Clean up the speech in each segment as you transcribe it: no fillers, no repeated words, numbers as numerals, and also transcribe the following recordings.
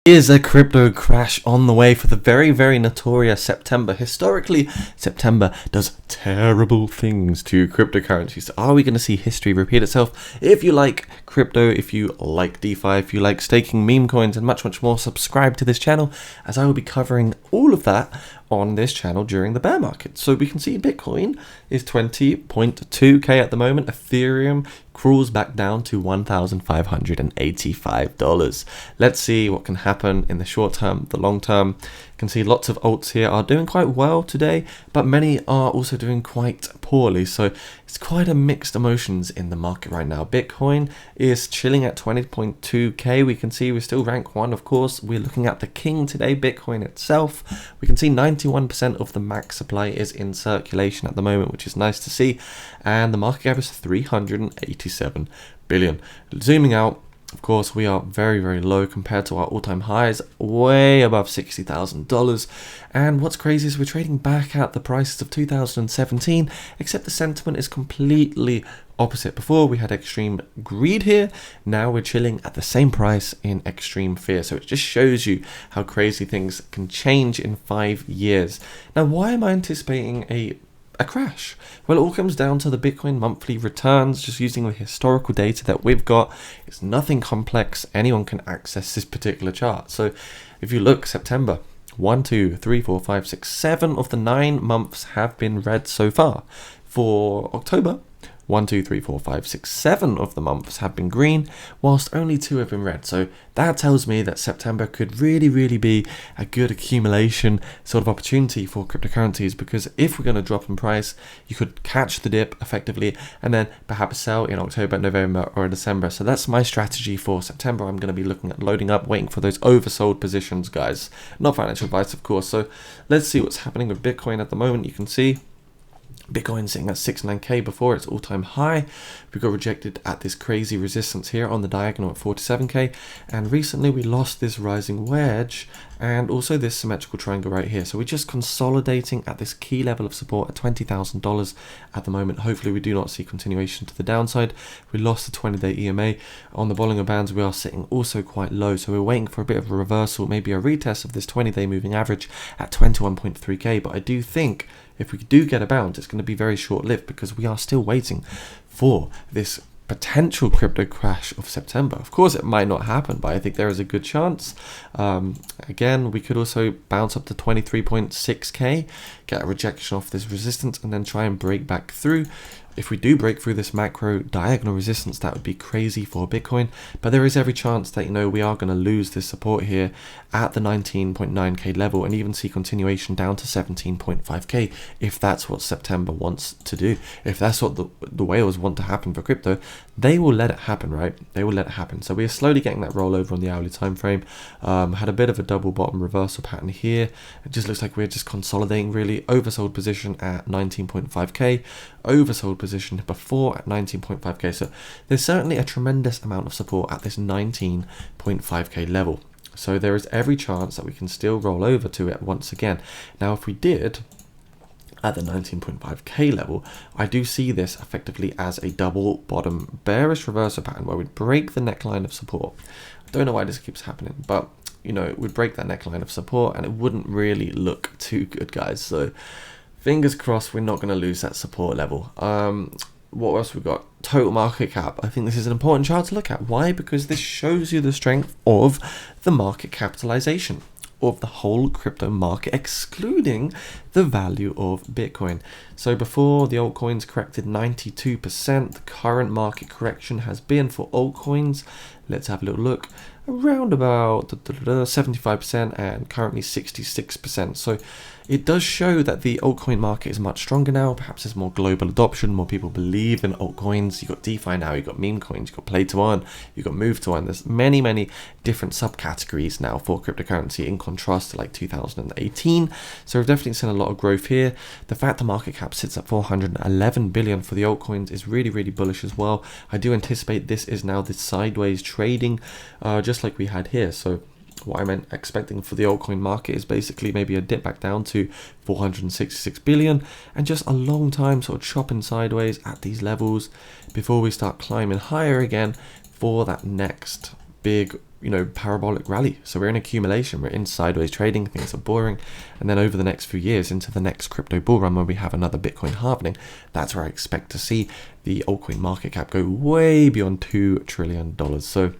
Is a crypto crash on the way for the very notorious September? Historically, September does terrible things to cryptocurrencies. Are we going to see history repeat itself? If you like crypto, if you like DeFi, if you like staking, meme coins, and much more, subscribe to this channel, as I will be covering all of that on this channel during the bear market. So we can see Bitcoin is 20.2k at the moment. Ethereum crawls back down to $1,585. Let's see what can happen in the short term, the long term. You can see lots of alts here are doing quite well today, but many are also doing quite poorly. So it's quite a mixed emotions in the market right now. Bitcoin is chilling at 20.2k. We can see we still rank one, of course. We're looking at the king today, Bitcoin itself. We can see 91% of the max supply is in circulation at the moment, which is nice to see. And the market cap is 387 billion. Zooming out, of course, we are very low compared to our all-time highs, way above $60,000. And what's crazy is we're trading back at the prices of 2017, except the sentiment is completely opposite. Before we had extreme greed here, now we're chilling at the same price in extreme fear. So it just shows you how crazy things can change in 5 years. Now, why am I anticipating a crash? Well, it all comes down to the Bitcoin monthly returns. Just using the historical data that we've got, it's nothing complex. Anyone can access this particular chart. So if you look, September, 1, 2, 3, 4, 5, 6, 7 of the 9 months have been red so far. For October, 1, 2, 3, 4, 5, 6, 7 of the months have been green, whilst only 2 have been red. So that tells me that September could really be a good accumulation sort of opportunity for cryptocurrencies, because if we're going to drop in price, you could catch the dip effectively and then perhaps sell in October, November, or December. So that's my strategy for September. I'm going to be looking at loading up, waiting for those oversold positions, guys. Not financial advice, of course. So let's see what's happening with Bitcoin at the moment. You can see Bitcoin sitting at 69k before its all-time high. We got rejected at this crazy resistance here on the diagonal at 47k, and recently we lost this rising wedge and also this symmetrical triangle right here. So we're just consolidating at this key level of support at $20,000 at the moment. Hopefully we do not see continuation to the downside. We lost the 20-day EMA. On the Bollinger Bands, we are sitting also quite low, so we're waiting for a bit of a reversal, maybe a retest of this 20-day moving average at 21.3k. But I do think if we do get a bounce, it's going to be very short-lived, because we are still waiting for this potential crypto crash of September. Of course, it might not happen, but I think there is a good chance. Again, we could also bounce up to 23.6k, get a rejection off this resistance, and then try and break back through. If we do break through this macro diagonal resistance, that would be crazy for Bitcoin. But there is every chance that, we are going to lose this support here at the 19.9k level, and even see continuation down to 17.5k if that's what September wants to do. If that's what the whales want to happen for crypto, they will let it happen, right? They will let it happen. So we are slowly getting that rollover on the hourly time frame. Had a bit of a double bottom reversal pattern here. It just looks like we're just consolidating, really. Oversold position at 19.5k, oversold position before at 19.5k. So there's certainly a tremendous amount of support at this 19.5k level. So there is every chance that we can still roll over to it once again. Now, if we did at the 19.5k level, I do see this effectively as a double bottom bearish reversal pattern where we'd break the neckline of support. I don't know why this keeps happening, but we'd break that neckline of support and it wouldn't really look too good, guys. So fingers crossed we're not going to lose that support level. What else we got? Total market cap. I think this is an important chart to look at. Why? Because this shows you the strength of the market capitalization of the whole crypto market, excluding the value of Bitcoin. So before, the altcoins corrected 92%. The current market correction has been for altcoins, let's have a little look, around about 75% and currently 66%. So it does show that the altcoin market is much stronger now. Perhaps there's more global adoption, more people believe in altcoins. You've got DeFi now, you've got meme coins, you've got play to earn, you've got move to earn. There's many different subcategories now for cryptocurrency in contrast to like 2018. So we've definitely seen a lot of growth here. The fact the market cap sits at 411 billion for the altcoins is really bullish as well. I do anticipate this is now the sideways trading, just like we had here. So what I'm expecting for the altcoin market is basically maybe a dip back down to 466 billion and just a long time sort of chopping sideways at these levels before we start climbing higher again for that next big parabolic rally. So we're in accumulation, we're in sideways trading, things are boring. And then over the next few years into the next crypto bull run where we have another Bitcoin halving, that's where I expect to see the altcoin market cap go way beyond $2 trillion. So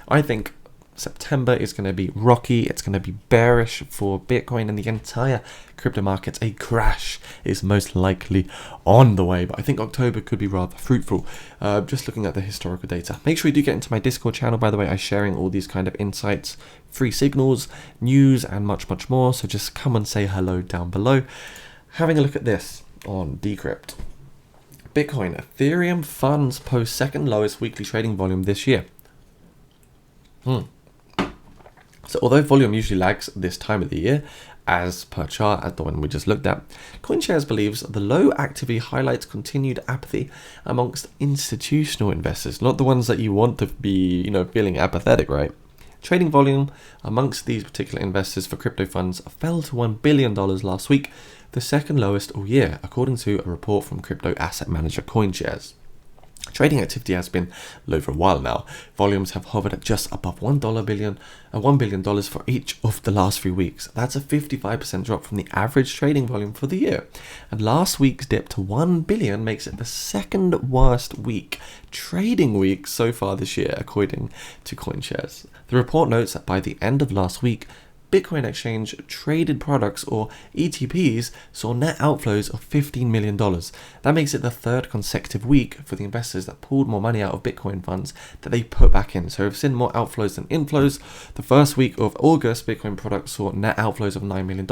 I think September is going to be rocky. It's going to be bearish for Bitcoin and the entire crypto markets. A crash is most likely on the way, but I think October could be rather fruitful. Just looking at the historical data. Make sure you do get into my Discord channel, by the way. I'm sharing all these kind of insights, free signals, news, and much, much more. So just come and say hello down below. Having a look at this on Decrypt. Bitcoin, Ethereum funds post second lowest weekly trading volume this year. So although volume usually lags this time of the year, as per chart, as the one we just looked at, CoinShares believes the low activity highlights continued apathy amongst institutional investors, not the ones that you want to be, feeling apathetic, right? Trading volume amongst these particular investors for crypto funds fell to $1 billion last week, the second lowest all year, according to a report from crypto asset manager CoinShares. Trading activity has been low for a while now. Volumes have hovered at just above $1 billion for each of the last 3 weeks. That's a 55% drop from the average trading volume for the year. And last week's dip to 1 billion makes it the second worst trading week so far this year, according to CoinShares. The report notes that by the end of last week, Bitcoin Exchange traded products, or ETPs, saw net outflows of $15 million. That makes it the third consecutive week for the investors that pulled more money out of Bitcoin funds that they put back in. So we've seen more outflows than inflows. The first week of August, Bitcoin products saw net outflows of $9 million.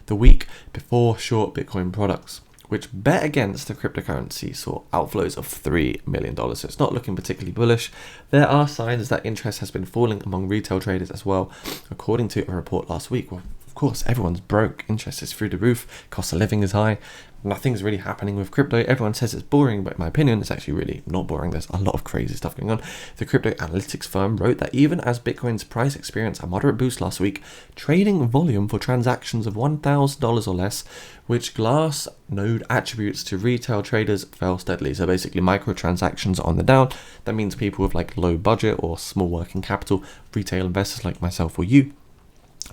The week before, short Bitcoin products, which bet against the cryptocurrency, saw outflows of $3 million. So it's not looking particularly bullish. There are signs that interest has been falling among retail traders as well, according to a report last week. Well, of course, everyone's broke. Interest is through the roof. Cost of living is high. Nothing's really happening with crypto. Everyone says it's boring, but in my opinion, it's actually really not boring. There's a lot of crazy stuff going on. The crypto analytics firm wrote that even as Bitcoin's price experienced a moderate boost last week, trading volume for transactions of $1,000 or less, which Glassnode attributes to retail traders, fell steadily. So basically, microtransactions are on the down. That means people with like low budget or small working capital, retail investors like myself or you,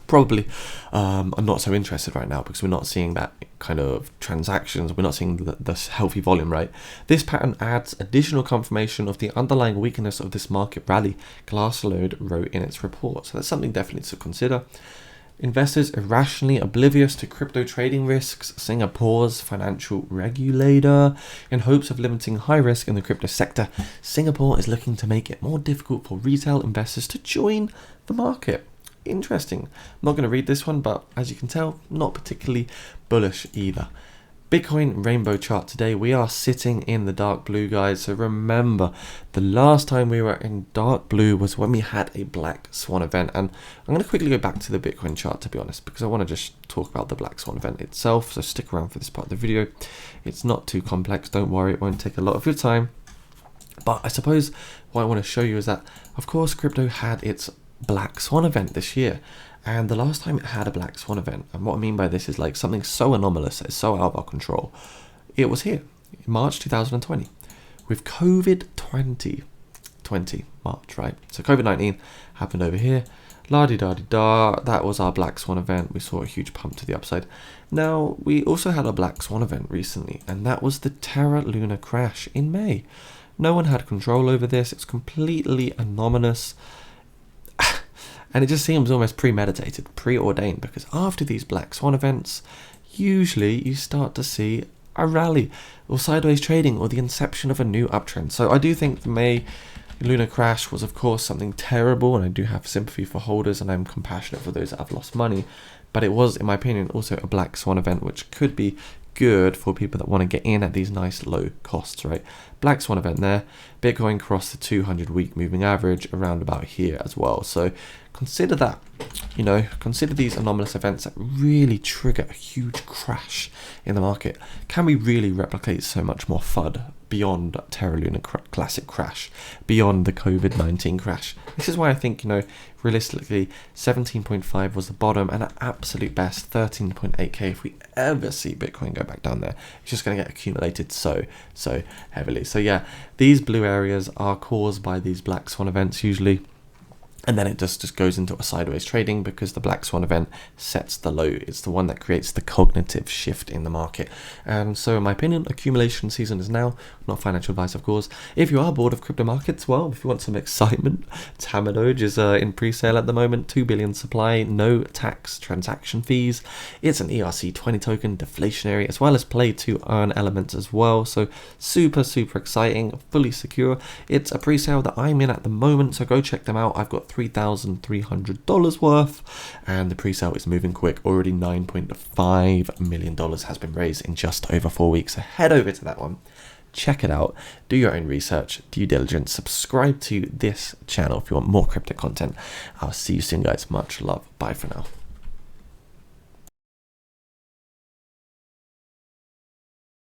probably are not so interested right now because we're not seeing that kind of transactions. We're not seeing the healthy volume, right? This pattern adds additional confirmation of the underlying weakness of this market rally, Glassnode wrote in its report. So that's something definitely to consider. Investors irrationally oblivious to crypto trading risks, Singapore's financial regulator. In hopes of limiting high risk in the crypto sector, Singapore is looking to make it more difficult for retail investors to join the market. Interesting. I'm not going to read this one, but as you can tell, not particularly bullish either. Bitcoin rainbow chart today. We are sitting in the dark blue, guys. So remember, the last time we were in dark blue was when we had a black swan event. And I'm going to quickly go back to the Bitcoin chart, to be honest, because I want to just talk about the black swan event itself. So stick around for this part of the video. It's not too complex. Don't worry. It won't take a lot of your time. But I suppose what I want to show you is that, of course, crypto had its black swan event this year, and the last time it had a black swan event, and what I mean by this is like something so anomalous, it's so out of our control, it was here in March 2020 with COVID 2020 March, right? So COVID-19 happened over here, la-di-da-di-da, that was our black swan event. We saw a huge pump to the upside. Now we also had a black swan event recently, and that was the Terra Luna crash in May. No one had control over this. It's completely anonymous. And it just seems almost premeditated, preordained, because after these black swan events, usually you start to see a rally or sideways trading or the inception of a new uptrend. So I do think the May Luna crash was, of course, something terrible, and I do have sympathy for holders, and I'm compassionate for those that have lost money. But it was, in my opinion, also a black swan event, which could be good for people that want to get in at these nice low costs, right? Black swan event there. Bitcoin crossed the 200-week moving average around about here as well. So consider that, consider these anomalous events that really trigger a huge crash in the market. Can we really replicate so much more FUD beyond Terra Luna classic crash, beyond the COVID-19 crash? This is why I think, realistically, 17.5 was the bottom, and at absolute best, 13.8k. If we ever see Bitcoin go back down there, it's just going to get accumulated so heavily. So yeah, these blue areas are caused by these black swan events usually. And then it just goes into a sideways trading because the black swan event sets the low. It's the one that creates the cognitive shift in the market. And so in my opinion, accumulation season is now. Not financial advice, of course. If you are bored of crypto markets, well, if you want some excitement, Tamadoge is in pre-sale at the moment. 2 billion supply, no tax transaction fees. It's an ERC20 token, deflationary, as well as play to earn elements as well. So super, super exciting, fully secure. It's a pre-sale that I'm in at the moment, so go check them out. I've got $3,300 worth, and the pre-sale is moving quick. Already $9.5 million has been raised in just over 4 weeks. So head over to that one, check it out, do your own research, due diligence, subscribe to this channel if you want more crypto content. I'll see you soon, guys. Much love. Bye for now.